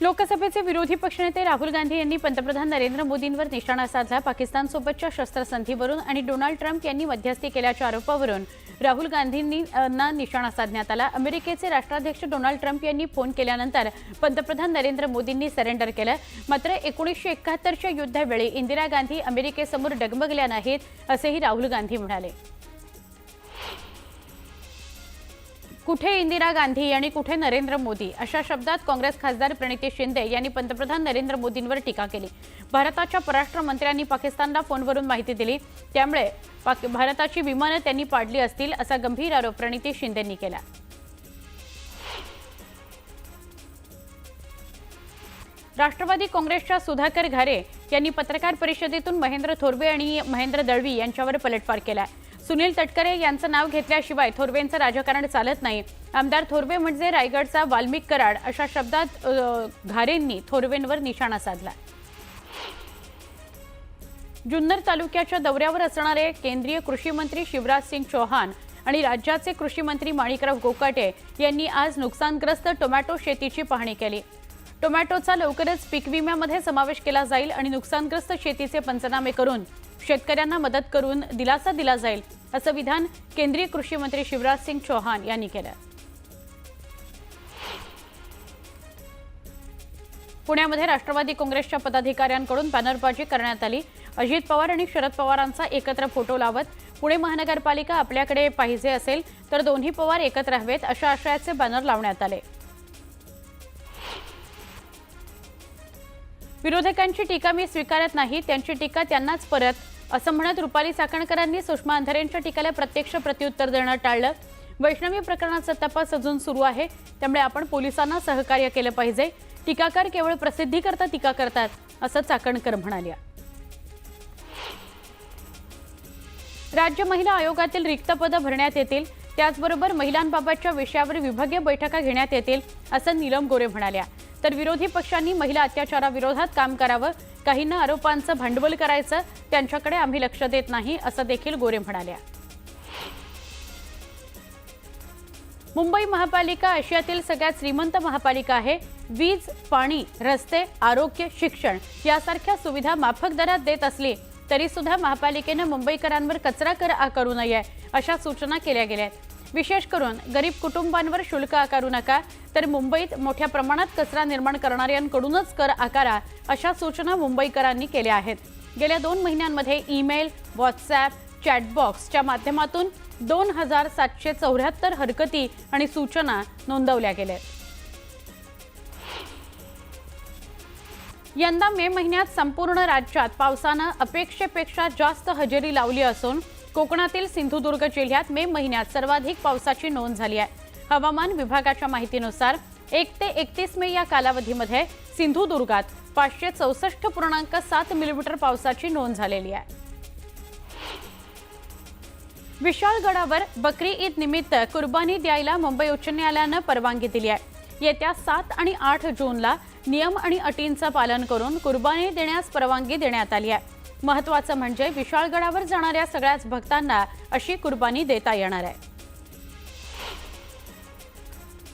लोकसभेचे विरोधी पक्षनेते राहुल गांधी यांनी पंतप्रधान नरेंद्र मोदींवर निशाणा साधला। पाकिस्तानसोबतच्या शस्त्रसंधीवरून आणि डोनाल्ड ट्रम्प यांनी मध्यस्थी केल्याच्या आरोपावरून राहुल गांधींना निशाणा साधण्यात आला। अमेरिकेचे राष्ट्राध्यक्ष डोनाल्ड ट्रम्प यांनी फोन केल्यानंतर पंतप्रधान नरेंद्र मोदींनी सरेंडर केलं। मात्र 1971च्या युद्धावेळी इंदिरा गांधी अमेरिकेसमोर डगमगल्या नाहीत असेही राहुल गांधी म्हणाले। कुठे इंदिरा गांधी आणि कुठे नरेंद्र मोदी अशा शब्दात काँग्रेस खासदार प्रणिती शिंदे यांनी पंतप्रधान नरेंद्र मोदींवर टीका केली। भारताच्या परराष्ट्र मंत्र्यांनी पाकिस्तानला फोनवरून माहिती दिली, त्यामुळे भारताची विमानं त्यांनी पाडली असतील असा गंभीर आरोप प्रणिती शिंदेंनी केला। राष्ट्रवादी काँग्रेसच्या सुधाकर घारे यांनी पत्रकार परिषदेतून महेंद्र थोरवे आणि महेंद्र दळवी यांच्यावर पलटवार केला। सुनील तटकरे यांचं नाव घेतल्याशिवाय थोरवेंचं राजकारण चालत नाही। आमदार थोरवे म्हणजे रायगडचा वाल्मिक कराड अशा शब्दात घारेंनी थोरवेंवर निशाणा साधला। जुन्नर तालुक्याच्या दौऱ्यावर असणारे केंद्रीय कृषी मंत्री शिवराज सिंग चौहान आणि राज्याचे कृषी मंत्री माणिकराव गोकाटे यांनी आज नुकसानग्रस्त टोमॅटो शेतीची पाहणी केली। टोमॅटोचा लवकरच पीक विम्यामध्ये समावेश केला जाईल आणि नुकसानग्रस्त शेतीचे पंचनामे करून शेतकऱ्यांना मदत करून दिलासा दिला जाईल असं विधान केंद्रीय कृषी मंत्री शिवराज सिंग चौहान यांनी केलं। पुण्यामध्ये राष्ट्रवादी काँग्रेसच्या पदाधिकाऱ्यांकडून बॅनरबाजी करण्यात आली। अजित पवार आणि शरद पवारांचा एकत्र फोटो लावत पुणे महानगरपालिका आपल्याकडे पाहिजे असेल तर दोन्ही पवार एकत्र हवेत अशा आशयाचे बॅनर लावण्यात आले। विरोधकांची टीका मी स्वीकारत नाही, त्यांची टीका त्यांनाच परत असं म्हणत रुपाली चाकणकरांनी सुषमा अंधारेंच्या टीकेला प्रत्यक्ष प्रत्युत्तर देणं टाळलं। वैष्णवी प्रकरणाचा तपास अजून सुरू आहे, त्यामुळे आपण पोलिसांना सहकार्य केलं पाहिजे। टीकाकार केवळ प्रसिद्धीकरता टीका करतात असं चाकणकर म्हणाल्या। राज्य महिला आयोगातील रिक्त पदं भरण्यात येतील, त्याचबरोबर महिलांबाबतच्या विषयावर विभागीय बैठका घेण्यात येतील असं नीलम गोरे म्हणाल्या। तर विरोधी पक्षांनी महिला अत्याचाराविरोधात काम करावं, काहींना आरोपांचं भांडवल करायचं, त्यांच्याकडे आम्ही लक्ष देत नाही असं देखील गोरे म्हणाल्या। मुंबई महापालिका आशियातील सगळ्यात श्रीमंत महापालिका आहे। वीज, पाणी, रस्ते, आरोग्य, शिक्षण यासारख्या सुविधा माफक दरात देत असली तरी सुद्धा महापालिकेने मुंबईकरांवर कचरा कर आकारू नये अशा सूचना केल्या गेल्या आहेत। विशेष करून गरीब कुटुंबांवर शुल्क आकारू नका, तर मुंबईत मोठ्या प्रमाणात कचरा निर्माण करणाऱ्यांकडूनच कर आकारा अशा सूचना मुंबईकरांनी केल्या आहेत। गेल्या 2 महिन्यांमध्ये ईमेल, व्हॉट्सॲप, चॅटबॉक्सच्या माध्यमातून 2774 हरकती आणि सूचना नोंदवल्या गेल्या। यंदा मे महिन्यात संपूर्ण राज्यात पावसानं अपेक्षेपेक्षा जास्त हजेरी लावली असून कोकणातील सिंधुदुर्ग जिल्ह्यात मे महिन्यात सर्वाधिक पावसाची नोंद झाली आहे। हवामान विभागाच्या माहितीनुसार 1 ते 31 मे या कालावधीमध्ये सिंधुदुर्गात 564.7 मिलीमीटर पावसाची नोंद झालेली आहे। विशाळगडावर बकरी ईद निमित्त कुर्बानी द्यायला मुंबई उच्च न्यायालयानं परवानगी दिली आहे। येत्या 7 आणि 8 जूनला नियम आणि अटींचं पालन करून कुर्बानी देण्यास परवानगी देण्यात आली आहे। महत्त्वाचं म्हणजे विशाळगडावर जाणाऱ्या सगळ्याच भक्तांना अशी कुर्बानी देता येणार आहे।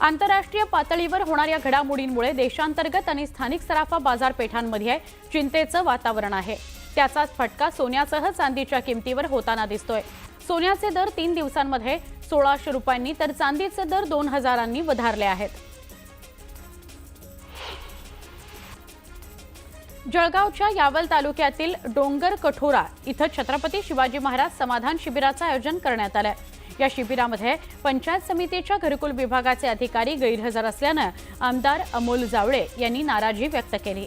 आंतरराष्ट्रीय पातळीवर होणाऱ्या घडामोडींमुळे देशांतर्गत आणि स्थानिक सराफा बाजारपेठांमध्ये चिंतेचं वातावरण आहे। त्याचाच फटका सोन्यासह चांदीच्या किमतीवर होताना दिसतोय। सोन्याचे दर 3 दिवसांमध्ये 1600 रुपयांनी तर चांदीचे दर 2000 वधारले आहेत। जळगावच्या यावल तालुक्यातील डोंगर कठोरा इथं छत्रपती शिवाजी महाराज समाधान शिबिराचं आयोजन करण्यात आलं। या शिबिरामध्ये पंचायत समितीच्या घरकुल विभागाचे अधिकारी गैरहजर असल्यानं आमदार अमोल जावळे यांनी नाराजी व्यक्त केली।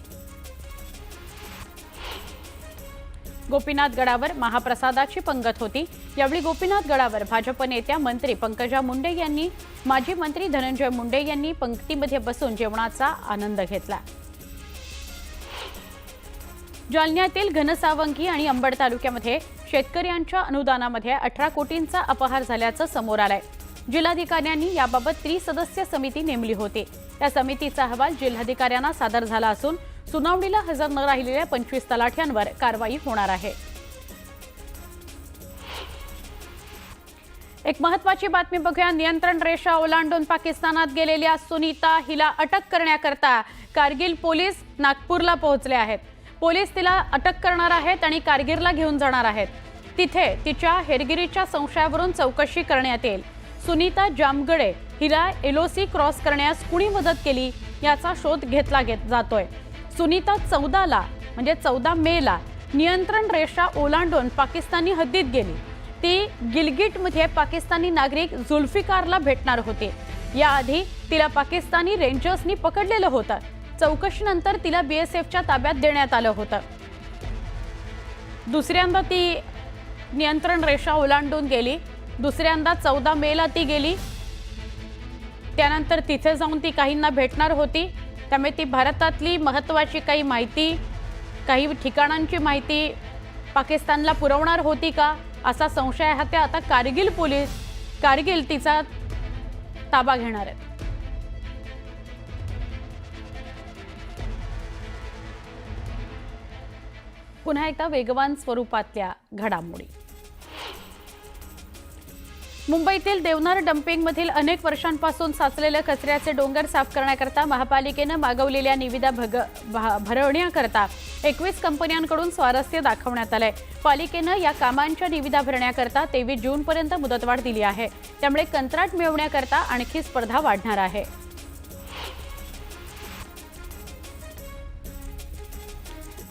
गोपीनाथ गडावर महाप्रसादाची पंगत होती। यावेळी गोपीनाथ गडावर भाजप नेत्या मंत्री पंकजा मुंडे यांनी माजी मंत्री धनंजय मुंडे यांनी पंक्तीमध्ये बसून जेवणाचा आनंद घेतला। जालन्यातील घनसावंगी आणि अंबड तालुक्यामध्ये शेतकऱ्यांच्या अनुदानामध्ये 18 कोटींचा अपहार झाल्याचं समोर आलंय। जिल्हाधिकाऱ्यांनी याबाबत त्रिसदस्य समिती नेमली होती। या समितीचा अहवाल जिल्हाधिकाऱ्यांना सादर झाला असून सुनावणीला हजर न राहिलेल्या 25 तलाठ्यांवर कारवाई होणार आहे। एक महत्त्वाची बातमी बघूया। नियंत्रण रेषा ओलांडून पाकिस्तानात गेलेल्या सुनीता हिला अटक करण्याकरता कारगिल पोलीस नागपूरला पोहोचले आहेत। पोलीस तिला अटक करणार आहेत आणि कारगिलला घेऊन जाणार आहेत। तिथे तिच्या हेरगिरीच्या संशयावरून चौकशी करण्यात येईल। सुनीता जामगडे हिला एलओसी क्रॉस करण्यास कुणी मदत केली याचा शोध घेतला जातोय। सुनीता 14 मेला नियंत्रण रेषा ओलांडून पाकिस्तानी हद्दीत गेली। ती गिलगिटमध्ये पाकिस्तानी नागरिक जुल्फिकारला भेटणार होते। याआधी तिला पाकिस्तानी रेंजर्सनी पकडलेलं होतं। चौकशीनंतर तिला बीएसएफच्या ताब्यात देण्यात आलं होतं। दुसऱ्यांदा ती नियंत्रण रेषा ओलांडून गेली। दुसऱ्यांदा 14 मेला ती गेली। त्यानंतर तिथे जाऊन ती काहींना भेटणार होती। त्यामुळे ती भारतातली महत्त्वाची काही माहिती, काही ठिकाणांची माहिती पाकिस्तानला पुरवणार होती का असा संशय आहे। ते आता कारगिल तिचा ताबा घेणार आहेत। पुन्हा एकदा वेगवान स्वरूपातल्या घडामोडी। मुंबईतील देवनार डम्पिंगमधील अनेक वर्षांपासून साचलेले कचऱ्याचे डोंगर साफ करण्याकरता महापालिकेने मागवलेल्या निविदा भरवण्याकरता 21 कंपन्यांकडून स्वारस्य दाखवण्यात आले। पालिकेने या कामांच्या निविदा भरण्याकरता 23 जूनपर्यंत मुदतवाढ दिली आहे। त्यामुळे कंत्राट मिळवण्याकरता आणखी स्पर्धा वाढणार आहे।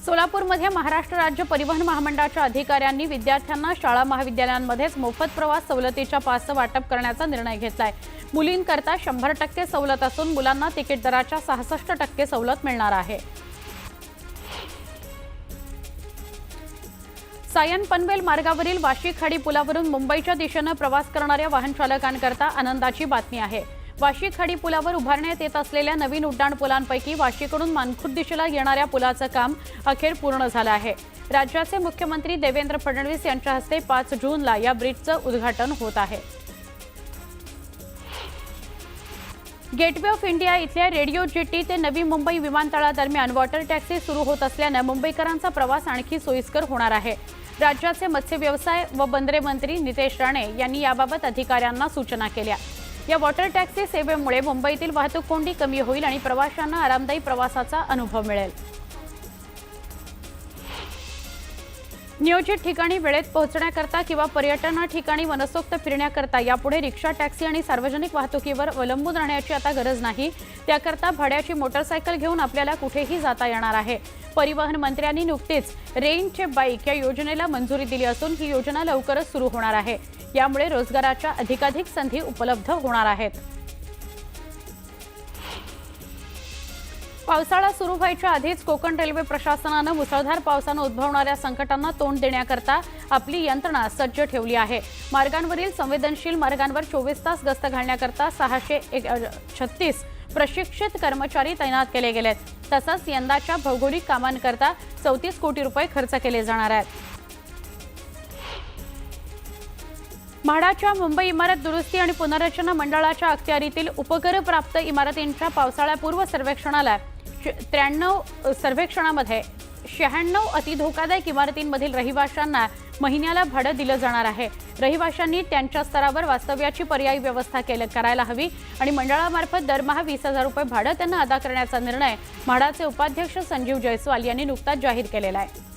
सोलापूरमध्ये महाराष्ट्र राज्य परिवहन महामंडळाच्या अधिकाऱ्यांनी विद्यार्थ्यांना शाळा महाविद्यालयांमध्येच मोफत प्रवास सवलतीच्या पासचं वाटप करण्याचा निर्णय घेतलाय। मुलींकरता 100% सवलत असून मुलांना तिकीट दराच्या 66% सवलत मिळणार आहे। सायन पनवेल मार्गावरील वाशी खाडी पुलावरून मुंबईच्या दिशेने प्रवास करणाऱ्या वाहन चालकांकरता आनंदाची बातमी आहे। वाशी खाडी पुलावर उभारण्यात येत असलेल्या नवीन उड्डाण पुलांपैकी वाशीकडून मानखुर्द दिशेला येणाऱ्या पुलाचं काम अखेर पूर्ण झालं आहे। राज्याचे मुख्यमंत्री देवेंद्र फडणवीस यांच्या हस्ते 5 जूनला या ब्रिजचं उद्घाटन होत आहे। गेटवे ऑफ इंडिया इथल्या रेडिओ जेटी ते नवी मुंबई विमानतळादरम्यान वॉटर टॅक्सी सुरू होत असल्याने मुंबईकरांचा प्रवास आणखी सोयीस्कर होणार आहे। राज्याचे मत्स्य व्यवसाय व बंदरे मंत्री नितेश राणे यांनी याबाबत अधिकाऱ्यांना सूचना केल्या। या वॉटर टॅक्सी सेवेमुळे मुंबईतील वाहतूक कोंडी कमी होईल आणि प्रवाशांना आरामदायी प्रवासाचा अनुभव मिळेल। नियोजित ठिकाणी वेळेत पोहोचण्याकरता किंवा पर्यटन ठिकाणी मनसोक्त फिरण्याकरता यापुढे रिक्षा, टॅक्सी आणि सार्वजनिक वाहतुकीवर अवलंबून राहण्याची आता गरज नाही। त्याकरता भाड्याची मोटरसायकल घेऊन आपल्याला कुठेही जाता येणार आहे। परिवहन मंत्र्यांनी नुकतीच रेंजचे बाईक या योजनेला मंजुरी दिली असून ही योजना लवकरच सुरू होणार आहे। यामुळे रोजगाराच्या अधिकाधिक संधी उपलब्ध होणार आहेत। पावसाळा सुरू व्हायच्या आधीच कोकण रेल्वे प्रशासनाने मुसळधार पावसाने उद्भवणाऱ्या संकटांना तोंड देण्याकरता आपली यंत्रणा सज्ज ठेवली आहे। मार्गांवरील संवेदनशील मार्गांवर 24 तास गस्त घालण्याकरता 636 प्रशिक्षित कर्मचारी तैनात केले गेलेत। तसंच यंदाच्या भौगोलिक कामांकरता 34 कोटी रुपये खर्च केले जाणार आहेत। म्हाडाच्या मुंबई इमारत दुरुस्ती आणि पुनर्रचना मंडळाच्या अखत्यारीतील उपकर प्राप्त इमारतींच्या पावसाळ्यापूर्व सर्वेक्षणाला 93 सर्वेक्षणामध्ये 96 अतिधोकादायक इमारतींमधील रहिवाशांना महिन्याला भाडं दिलं जाणार आहे। रहिवाशांनी त्यांच्या स्तरावर वास्तव्याची पर्यायी व्यवस्था करायला हवी आणि मंडळामार्फत दरमहा 20,000 रुपये भाडं त्यांना अदा करण्याचा निर्णय म्हाडाचे उपाध्यक्ष संजीव जयस्वाल यांनी नुकताच जाहीर केलेला आहे।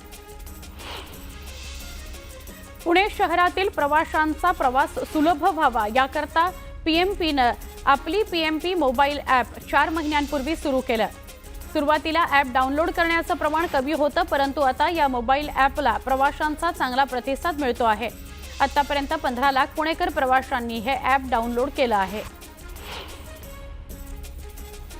पुणे शहरातील प्रवाशांचा प्रवास सुलभ व्हावा याकरता पीएमपीनं आपली पीएमपी मोबाईल ॲप 4 महिन्यांपूर्वी सुरू केलं। सुरुवातीला ॲप डाउनलोड करण्याचं प्रमाण कमी होतं, परंतु आता या मोबाईल ॲपला प्रवाशांचा चांगला प्रतिसाद मिळतो आहे। आतापर्यंत 15 लाख पुणेकर प्रवाशांनी हे ॲप डाउनलोड केलं आहे।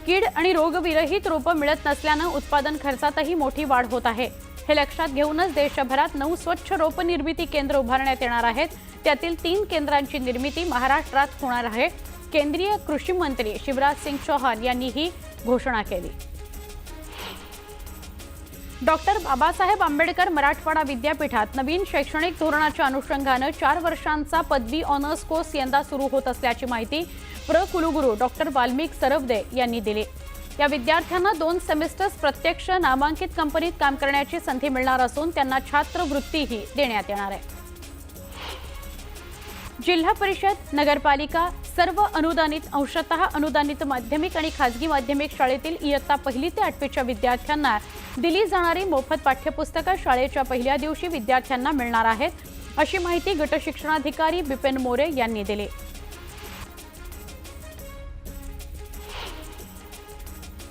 कीड आणि रोगविरहित रोपं मिळत नसल्यानं उत्पादन खर्चातही मोठी वाढ होत आहे। हे लक्षात घेऊनच देशभरात 9 स्वच्छ रोप निर्मिती केंद्र उभारण्यात येणार आहेत। त्यातील 3 केंद्रांची निर्मिती महाराष्ट्रात होणार आहे। केंद्रीय कृषी मंत्री शिवराज सिंग चौहान यांनी ही घोषणा केली। डॉक्टर बाबासाहेब आंबेडकर मराठवाडा विद्यापीठात नवीन शैक्षणिक धोरणाच्या अनुषंगाने 4 वर्षांचा पदवी ऑनर्स कोर्स यंदा सुरू होत असल्याची माहिती कुलगुरू डॉक्टर वाल्मिक सरवदे यांनी दिली। या विद्यार्थ्यांना 2 सेमिस्टर्स प्रत्यक्ष नामांकित कंपनीत काम करण्याची संधी मिळणार असून त्यांना छात्रवृत्तीही देण्यात येणार आहे। जिल्हा परिषद, नगरपालिका, सर्व अनुदानित, अंशतः अनुदानित माध्यमिक आणि खासगी माध्यमिक शाळेतील इयत्ता 1ली ते 8वीच्या विद्यार्थ्यांना दिली जाणारी मोफत पाठ्यपुस्तकं शाळेच्या पहिल्या दिवशी विद्यार्थ्यांना मिळणार आहेत, अशी माहिती गट शिक्षणाधिकारी बिपिन मोरे यांनी दिली।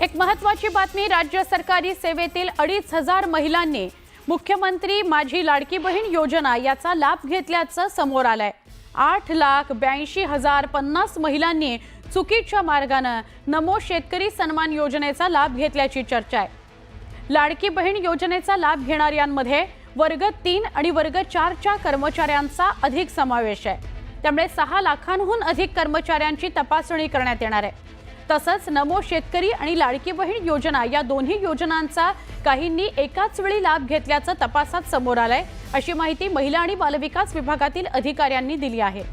एक महत्त्वाची बातमी, राज्य सरकारी सेवेतील 2,500 महिलांनी मुख्यमंत्री माझी लाडकी बहीण योजना याचा लाभ घेतल्याचं समोर आलंय। 8,82,050 महिलांनी चुकीच्या मार्गाने नमो शेतकरी सन्मान योजनेचा लाभ घेतल्याची चर्चा आहे। लाडकी बहीण योजनेचा लाभ घेणाऱ्यांमध्ये वर्ग 3 आणि वर्ग 4च्या कर्मचाऱ्यांचा अधिक समावेश आहे। त्यामुळे 6 लाखांहून अधिक कर्मचाऱ्यांची तपासणी करण्यात येणार आहे। तसंच नमो शेतकरी आणि लाडकी बहीण योजना या दोन्ही योजनांचा काहींनी एकाच वेळी लाभ घेतल्याचं तपासात समोर आलंय, अशी माहिती महिला आणि बालविकास विभागातील अधिकाऱ्यांनी दिली आहे।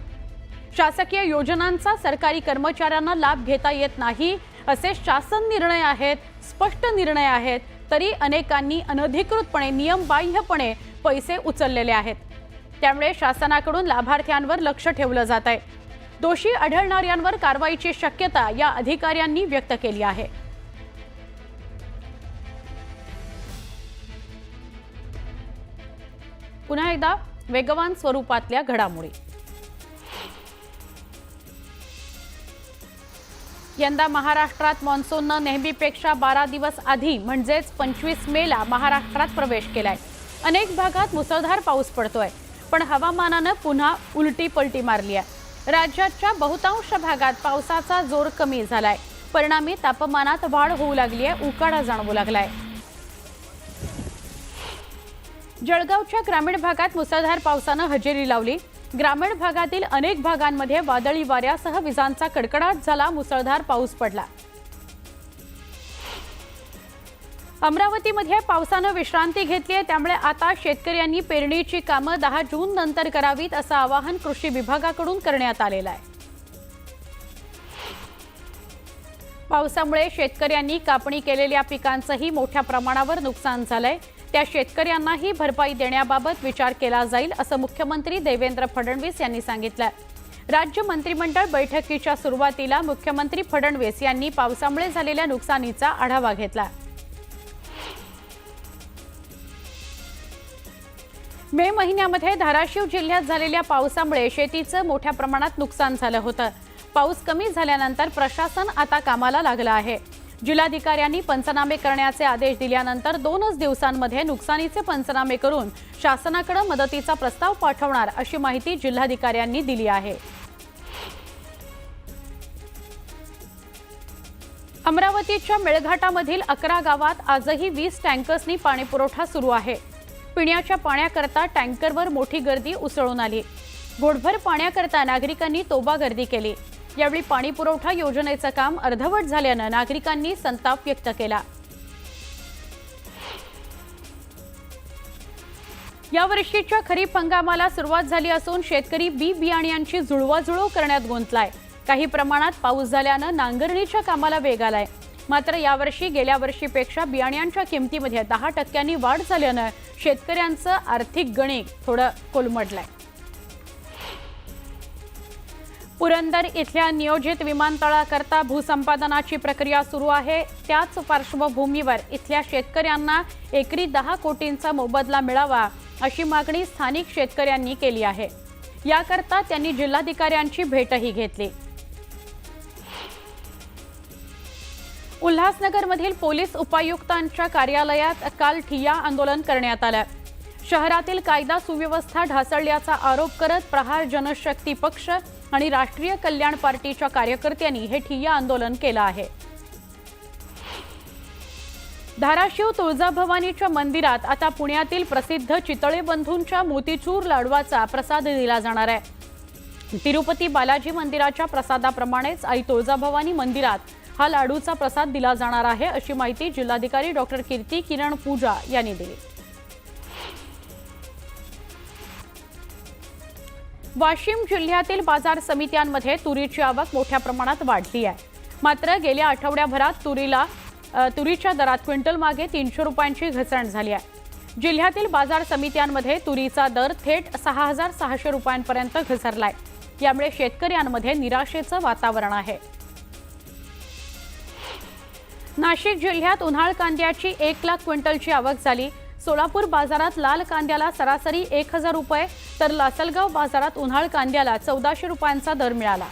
शासकीय योजनांचा सरकारी कर्मचाऱ्यांना लाभ घेता येत नाही असे शासन निर्णय आहेत, स्पष्ट निर्णय आहेत, तरी अनेकांनी अनधिकृतपणे नियमबाह्यपणे पैसे उचललेले आहेत। त्यामुळे शासनाकडून लाभार्थ्यांवर लक्ष ठेवलं जात आहे। दोषी आढळणाऱ्यांवर कारवाईची शक्यता या अधिकाऱ्यांनी व्यक्त केली आहे। पुन्हा एकदा वेगवान स्वरूपातल्या घडामोडी। यंदा महाराष्ट्रात मान्सूननं नेहमीपेक्षा 12 दिवस आधी म्हणजेच 25 मेला महाराष्ट्रात प्रवेश केलाय। अनेक भागात मुसळधार पाऊस पडतोय, पण हवामानानं पुन्हा उलटी पलटी मारली आहे। राज्याच्या बहुतांश भागात पावसाचा जोर कमी झालाय, परिणामी तापमानात वाढ होऊ लागली आहे, उकाडा जाणवू लागलाय। जळगावच्या ग्रामीण भागात मुसळधार पावसानं हजेरी लावली। ग्रामीण भागातील अनेक भागांमध्ये वादळी वाऱ्यासह विजांचा कडकडाट झाला, मुसळधार पाऊस पडला। अमरावतीमध्ये पावसानं विश्रांती घेतली आहे, त्यामुळे आता शेतकऱ्यांनी पेरणीची कामं 10 जून नंतर करावीत असं आवाहन कृषी विभागाकडून करण्यात आलेलं आहे। पावसामुळे शेतकऱ्यांनी कापणी केलेल्या पिकांचंही मोठ्या प्रमाणावर नुकसान झालंय। त्या शेतकऱ्यांनाही भरपाई देण्याबाबत विचार केला जाईल असं मुख्यमंत्री देवेंद्र फडणवीस यांनी सांगितलं। राज्य मंत्रिमंडळ बैठकीच्या सुरुवातीला मुख्यमंत्री फडणवीस यांनी पावसामुळे झालेल्या नुकसानीचा आढावा घेतला। मे महिन्यामध्ये धाराशिव जिल्ह्यात झालेल्या पावसामुळे शेतीचं मोठ्या प्रमाणात नुकसान झालं होतं। पाऊस कमी झाल्यानंतर प्रशासन आता कामाला लागलं आहे। जिल्हाधिकाऱ्यांनी पंचनामे करण्याचे आदेश दिल्यानंतर 2च दिवसांमध्ये नुकसानीचे पंचनामे करून शासनाकडे मदतीचा प्रस्ताव पाठवणार अशी माहिती जिल्हाधिकाऱ्यांनी दिली आहे। अमरावतीच्या मेळघाटामधील 11 गावात आजही 20 टँकर्सनी पाणीपुरवठा सुरू आहे। पिण्याच्या पाण्याकरता टँकरवर मोठी गर्दी उसळून आली। घोटभर पाण्याकरता नागरिकांनी तोबा गर्दी केली। यावेळी पाणीपुरवठा योजनेचं काम अर्धवट झाल्यानं नागरिकांनी संताप व्यक्त केला। यावर्षीच्या खरीप हंगामाला सुरुवात झाली असून शेतकरी बी बियाण्यांची जुळवाजुळव करण्यात गुंतलाय। काही प्रमाणात पाऊस झाल्यानं नांगरणीच्या कामाला वेग आलाय। मात्र यावर्षी गेल्या वर्षीपेक्षा बियाण्यांच्या किमतीमध्ये 10% वाढ झाल्यानं शेतकऱ्यांचं आर्थिक गणित थोडं कोलमडलंय। पुरंदर इथल्या नियोजित विमानतळाकरता भूसंपादनाची प्रक्रिया सुरू आहे। त्याच पार्श्वभूमीवर इथल्या शेतकऱ्यांना एकरी 10 कोटींचा मोबदला मिळावा अशी मागणी स्थानिक शेतकऱ्यांनी केली आहे। याकरता त्यांनी जिल्हाधिकाऱ्यांची भेटही घेतली। उल्हासनगरमधील पोलीस उपायुक्तांच्या कार्यालयात काल ठिय्या आंदोलन करण्यात आलं। शहरातील कायदा सुव्यवस्था ढासळल्याचा आरोप करत प्रहार जनशक्ती पक्ष आणि राष्ट्रीय कल्याण पार्टीच्या कार्यकर्त्यांनी हे ठिय्या आंदोलन केलं आहे। धाराशिव तुळजाभवानीच्या मंदिरात आता पुण्यातील प्रसिद्ध चितळे बंधूंच्या मोतीचूर लाडवाचा प्रसाद दिला जाणार आहे। तिरुपती बालाजी मंदिराच्या प्रसादाप्रमाणेच आई तुळजाभवानी मंदिरात हा लाडूचा प्रसाद दिला जाणार आहे अशी माहिती जिल्हाधिकारी डॉक्टर कीर्ती किरण पूजा यांनी दिली। वाशिम जिल्ह्यातील बाजार समित्यांमध्ये तुरीची आवक मोठ्या प्रमाणात वाढली आहे। मात्र गेल्या आठवड्याभरात तुरीच्या दरात क्विंटल मागे 300 रुपयांची घसरण झाली आहे। जिल्ह्यातील बाजार समित्यांमध्ये तुरीचा दर थेट 6,600 रुपयांपर्यंत घसरलाय। यामुळे शेतकऱ्यांमध्ये निराशेचं वातावरण आहे। नाशिक जिल्ह्यात उन्हाळ कांद्याची 1 लाख क्विंटलची आवक झाली। सोलापूर बाजारात लाल कांद्याला सरासरी 1000 रुपये तर लासलगाव बाजारात उन्हाळ कांद्याला 1400 रुपयांचा दर मिळाला।